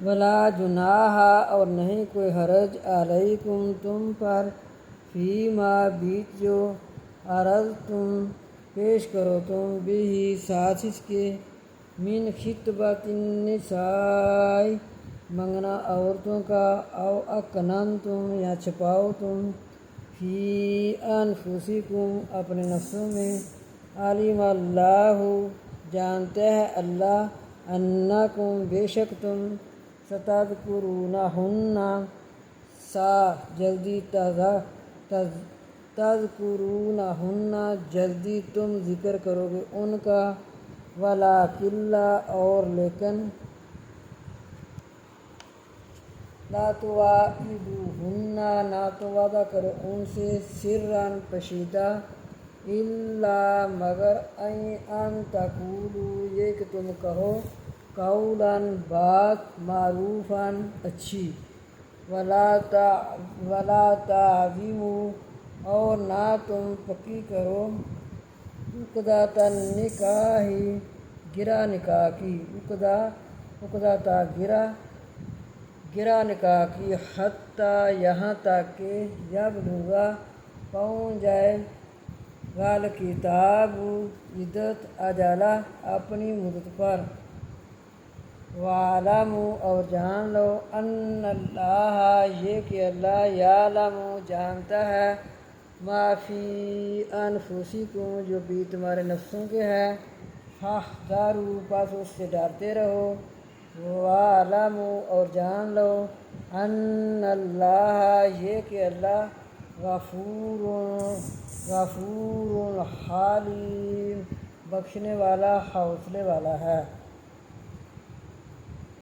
ولا جناح اور نہیں کوئی حرج علیکم تم پر فیما بیچ جو عرضتم پیش کرو تم بھی ساتھ اس کے من خطبۃ النساء منگنا عورتوں کا او اکننتم یا چھپاؤ تم فی انفسکم اپنے نفسوں میں علیم اللہ جانتا ہے اللہ انکم بے شک تم ستذکرونہن جلدی تذکرونہن جلدی تم ذکر کرو گے ان کا ولیکن اور لیکن لا تواعدوہن نہ تو وعدہ کرو ان سے سرًا پوشیدہ الا مگر ان تقولوا یہ کہ تم کہو قولاً بات معروفاً اچھی ولا تعزموا اور نہ تم پکی کرو عقدۃ النکاح گرہ نکاح کی عقدۃ گرہ نکاح کی حتیٰ یہاں تک کہ یبلغ پہنچ جائے الکتاب عدت اجلہ اپنی مدت پر وَاعْلَمُوا اور جان لو ان اللہ یہ کہ اللہ یعلم جانتا ہے ما فی انفسکم جو بھی تمہارے نفسوں کے ہے فاحذروا پس اس سے ڈرتے رہو وَاعْلَمُوا اور جان لو ان اللہ یہ کہ اللہ غفور حلیم بخشنے والا حوصلے والا ہے۔